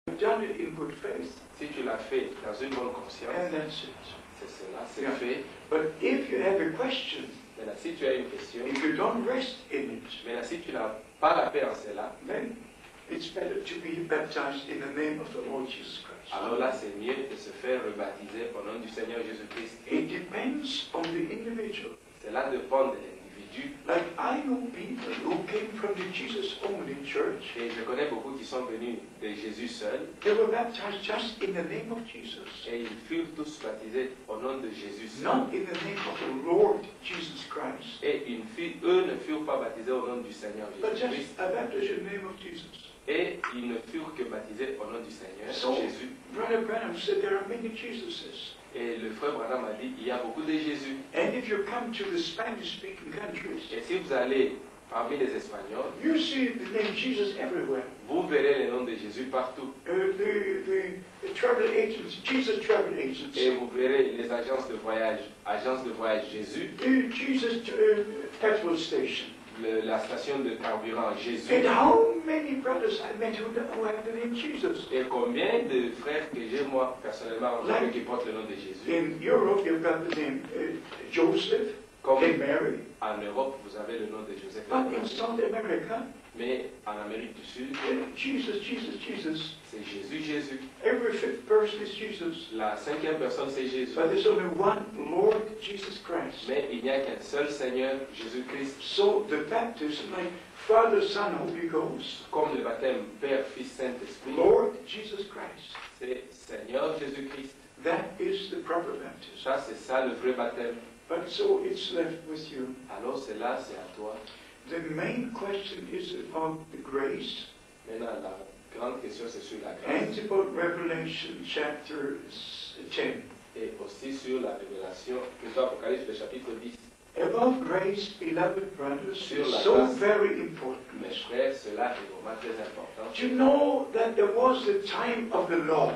You've done it in good faith. Si tu l'as fait dans une bonne conscience, And that's it. c'est cela, c'est Yeah. fait. But if you have a question, Maintenant, si tu as une question, if you don't rest in it, maintenant si tu n'as pas la paix en cela, then it's better to be baptized in the name of the Lord Jesus Christ. alors là c'est mieux de se faire rebaptiser au nom du Seigneur Jésus-Christ. It depends on the individual. Cela dépend de l'individu. Like I know people who came from the Jesus-only church. Et je connais beaucoup qui sont venus de Jésus seul. They were baptized just in the name of Jesus. Et ils furent tous baptisés au nom de Jésus seul. Not in the name of the Lord Jesus Christ. Et eux ne furent pas baptisés au nom du Seigneur But Jésus-Christ. just a baptism in the name of Jesus. Et ils ne furent que baptisés au nom du Seigneur So, Jésus. Brother Branham said there are many Jesuses. Et le frère Branham a dit, il y a beaucoup de Jésus. And if you come to the Spanish-speaking countries, Et si vous allez parmi les Espagnols, you see the name Jesus everywhere. vous verrez le nom de Jésus partout. The travel agents, Jesus travel agents. Et vous verrez les agences de voyage Jésus, The Jesus petrol station. la station de carburant Jésus. And how many brothers I met who have the name Jesus? Et combien de frères que j'ai moi personnellement rencontrés qui portent le nom de Jésus. In Europe, you've got the name Joseph Comme and Mary. en Europe, vous avez le nom de Joseph. But in South America, Mais en Amérique du Sud, Jesus, Jesus, Jesus. c'est Jésus, Jésus. Every fifth person is Jesus. La cinquième personne, c'est Jésus. But there's only one Lord Jesus Christ. Mais il n'y a qu'un seul Seigneur, Jésus-Christ. So the baptism, like Father, Son, Holy Ghost, Comme le baptême Père, Fils, Saint-Esprit, Lord Jesus Christ. c'est Seigneur Jésus-Christ. That is the proper baptism. Ça, c'est ça le vrai baptême. But so it's left with you. Alors cela, c'est à toi. The main question is about the grace Maintenant, la grande question, c'est sur la and grâce. about Revelation chapter 10. Et aussi sur la révélation, plutôt Apocalypse, le chapitre 10. About grace, beloved brothers, Sur is la so grâce. very important. Mes frères, cela est vraiment très important. Do you know that there was the time of the law,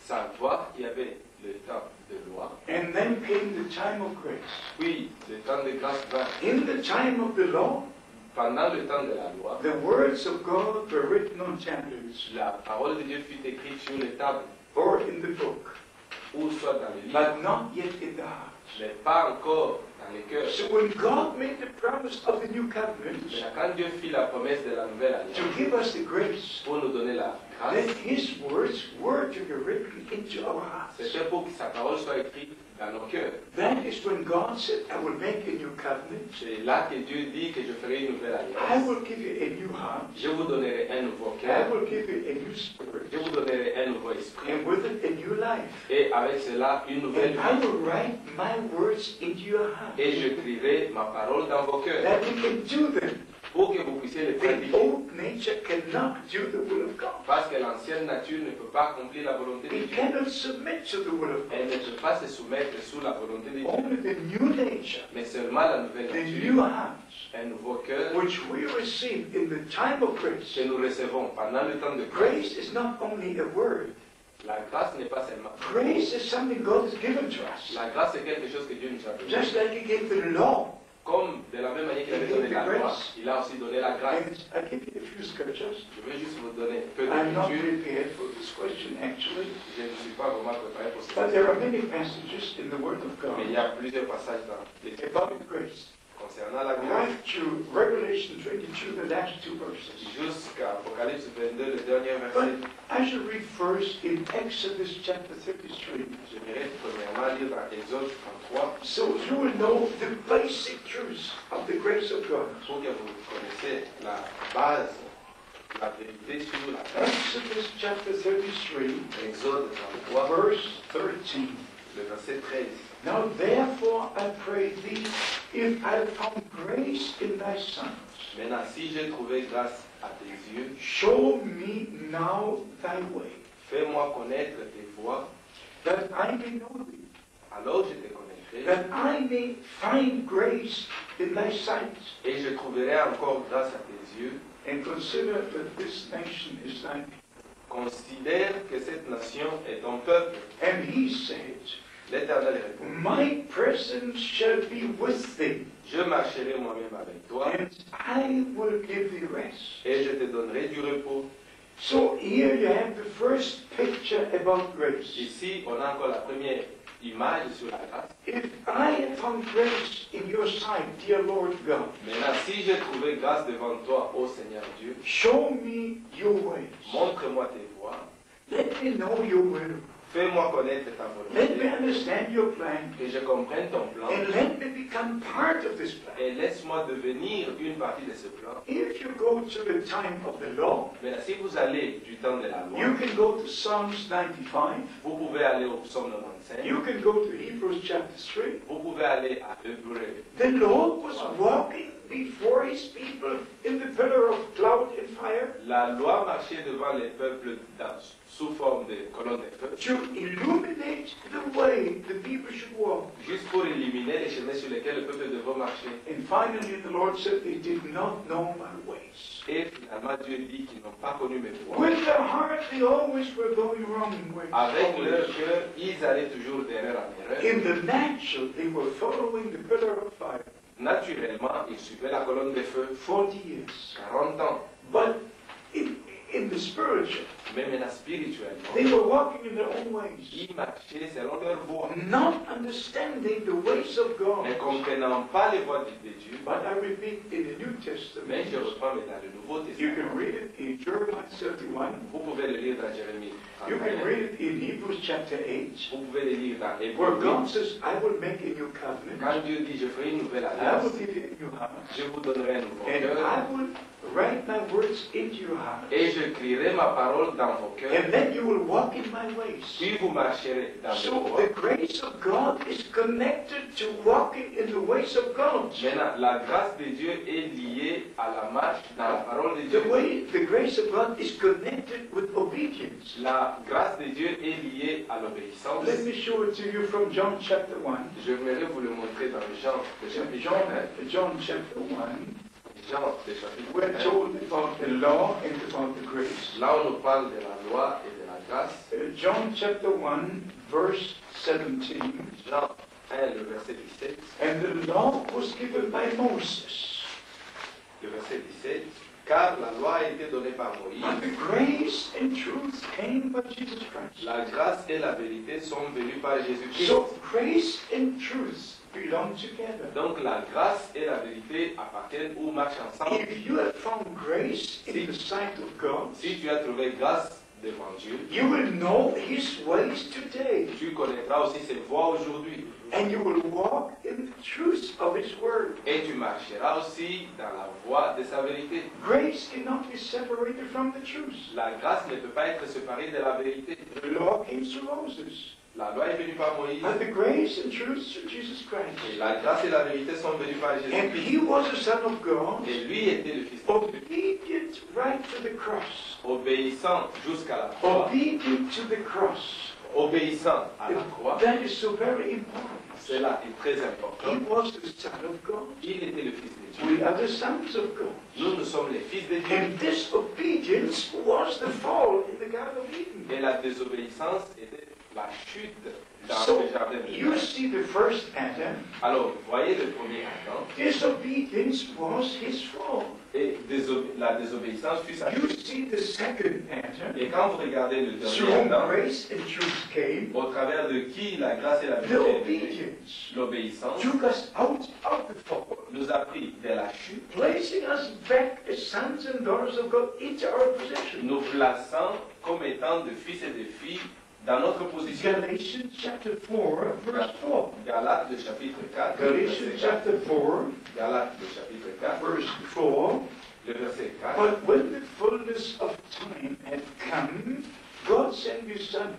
Savoir qu'il y avait le temps de loi, and then came the time of grace? puis le temps de grâce vint. In the time of the law, Pendant le temps de la loi, the words of God were written on tablets la parole de Dieu fut écrite sur les tables, or in the book, ou soit dans les livres, but not yet in the heart. mais pas encore dans les cœurs. So when God made the promise of the new covenant Mais quand Dieu fit la promesse de la nouvelle to alliance, give us the grace, pour nous donner la then grâce, His words were to be written into our hearts. c'était pour que sa parole soit écrite dans nos cœurs. That is when God said, I will make a new covenant. C'est là que Dieu dit que je ferai une nouvelle I alliance. will give you a new heart. Je vous donnerai un nouveau I cœur, will give you a new spirit. je vous donnerai un nouveau esprit, And with it, a new life. et avec cela, une nouvelle And I vie. will write my words into your heart. Et j'écrirai ma parole dans vos cœurs, That you can do them. pour que vous puissiez les The pratiquer. old nature cannot do the will of God. Parce que l'ancienne nature ne peut pas accomplir la volonté de It Dieu. cannot submit to the will of God. Elle ne peut pas se soumettre sous la volonté de Dieu. Only the new nature, Mais seulement la nouvelle the nature, new heart, un nouveau cœur which we receive in the time of grace. que nous recevons pendant le temps de grâce. Grace is not only a word. La grâce n'est pas seulement. Grace is something God has given to us. La grâce est quelque chose que Dieu nous a donné. Just like He gave the law. Comme de la même manière qu'il avait donné la loi, il a aussi donné la grâce. And I give you a few scriptures. Je vais juste vous donner peu I'm not d'écriture. prepared for this question actually. Je ne suis pas vraiment préparé pour But ça. there are many passages in the Word of Mais il y God a plusieurs passages dans les about grace. concernant la grâce. Right to Revelation 22, the last two verses. Jusqu'à Apocalypse 22, le dernier But verset. I should read first in Exodus chapter 33. J'aimerais premièrement lire dans Exode 33 So you will know the basic truths of the grace of God. pour que vous connaissiez la base, la vérité sur la grâce. Exodus chapter 33, Exode 33, verse 13. le verset 13. Now therefore I pray thee, if I found grace in thy sight, Maintenant, si j'ai trouvé grâce à tes yeux, show me now thy way, fais-moi connaître tes voies, that I may know thee, alors je te connaîtrai, that I may find grace in thy sight, et je trouverai encore grâce à tes yeux. and consider that this nation is thy people. Considère que cette nation est ton peuple. And he said, L'Éternel répond, my presence shall be with thee, je marcherai moi-même avec toi, and I will give thee rest. et je te donnerai du repos. So here you have the first picture about grace. Ici, on a encore la première image sur la grâce. If I have found grace in your sight, dear Lord God, Maintenant, si j'ai trouvé grâce devant toi, ô Seigneur Dieu, show me your ways. montre-moi tes voies, Let me know your will. fais-moi connaître ta Let me volonté, understand your plan. que je comprenne ton plan, And let me become part of this plan. et laisse-moi devenir une partie de ce plan. If you go to the time of the law, Maintenant, si vous allez du temps de la loi, you can go to Psalms 95. vous pouvez aller au psaume 95, You can go to Hebrews chapter 3. vous pouvez aller à Hébreu. The Lord was walking before his people in the pillar of cloud and fire La loi marchait devant les peuples sous forme de colonnes de feu, to illuminate the way the people should walk. juste pour éliminer les chemins sur lesquels le peuple devait marcher. And finally, the Lord said they did not know my ways. Et finalement, Dieu dit qu'ils n'ont pas connu mes voies. With their heart, they always were going wrong ways. Avec leur Always. cœur, ils allaient toujours d'erreur en erreur. In the natural, they were following the pillar of fire Naturellement, ils suivaient la colonne de feu 40 years. 40 ans. But in the spiritual, Mais maintenant, spirituellement, they were walking in their own ways, ils marchaient selon leur voie, not understanding the ways of God. ne comprenant pas les voies de Dieu. But I repeat, in the New Mais Testament, je reprends maintenant le Nouveau you can Testament. read it in Jeremiah 31. Vous pouvez le lire dans Jérémie You can 31. read it in Hebrews chapter 8, Vous pouvez le lire dans where Hébreu. God says, I will make a new covenant. Quand Dieu dit, je ferai une nouvelle I will alliance, give you a new heart. je vous donnerai un nouveau And cœur, I will write my words into your heart. et je crierai ma parole dans vos cœurs, And then you will walk in my ways. puis vous marcherez dans mes So voies. the grace of God is connected to walking in the ways of God. Maintenant, la grâce de Dieu est liée à la marche dans la parole de Dieu. The grace of God is connected with obedience. La grâce de Dieu est liée à l'obéissance. Let me show it to you from John chapter 1. J'aimerais vous le montrer dans Jean, le chapitre 1. John chapter 1. Jean, le chapitre We're 1. told about the law and about the grace. Là, on nous parle de la loi et de la grâce. John chapter 1, verse 17. Jean 1, le verset 17. And the law was given by Moses. Le verset 17. Car la loi a été donnée par But Moïse. the grace and truth came by Jesus Christ. La grâce et la vérité sont venues par Jésus-Christ. So grace and truth belong together. Donc la grâce et la vérité appartiennent ou marchent ensemble. If you have found grace in the sight of God, Si tu as trouvé grâce devant Dieu, you will know His ways today. tu connaîtras aussi ses voies aujourd'hui. And you will walk in the truth of His Word. Et tu marcheras aussi dans la voie de sa vérité. Grace cannot be separated from the truth. La grâce ne peut pas être séparée de la vérité. The law came through Moses. La loi est venue par Moïse. But the grace and truth through Jesus Et Christ. la grâce et la vérité sont venues par And Jésus-Christ. He was the Son of God, Et lui était le Fils de Dieu, obedient right to the cross. obéissant jusqu'à la croix. Obedient to the cross. Obéissant à la croix. That is so very important. Cela est très He important. was the Son of God. Il était le Fils de Dieu. We are the sons of God. Nous, nous sommes les fils de Dieu. And this obedience was the fall in the Garden of Eden. Et la désobéissance était la chute dans So le jardin de you Dieu. see the first Adam, Alors, voyez le premier Adam. disobedience was his fall. Et la désobéissance fut sa You chute. see the second Adam, Et quand vous regardez le through dernier whom Adam, grace and truth came, au travers de qui la grâce et la the vérité est venue, obedience l'obéissance took us out of the fall, nous a pris vers la chute, placing us back as sons and daughters of God into our position. nous plaçant comme étant de fils et de filles dans notre position. Galatians chapter 4, verse 4. Galates, le chapitre 4, le Galatians verset 4. chapter 4, Galates, le chapitre 4, verse 4. le verset 4. But when the fullness of time had come, God sent His Son,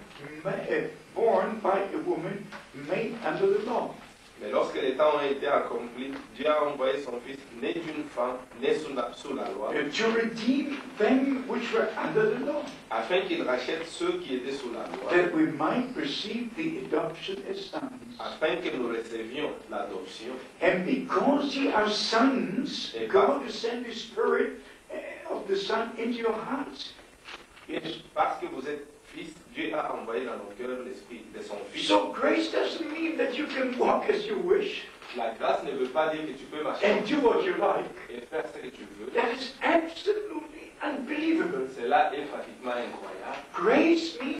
born by a woman, made under the law. Mais lorsque les temps ont été accomplis, Dieu a envoyé son Fils, né d'une femme, né sous la loi, To redeem them which were under the law, afin qu'il rachète ceux qui étaient sous la loi, that we might receive the adoption as sons. afin que nous recevions l'adoption. And because ye are sons, Et God has sent the Spirit of the Son into your hearts. Yes. Parce que vous êtes fils, Dieu a envoyé dans nos cœurs l'esprit de son Fils. So grace doesn't mean that you can walk as you wish La grâce ne veut pas dire que tu peux marcher and do what you like. et faire ce que tu veux. That is absolutely unbelievable. Cela est pratiquement incroyable. Grace means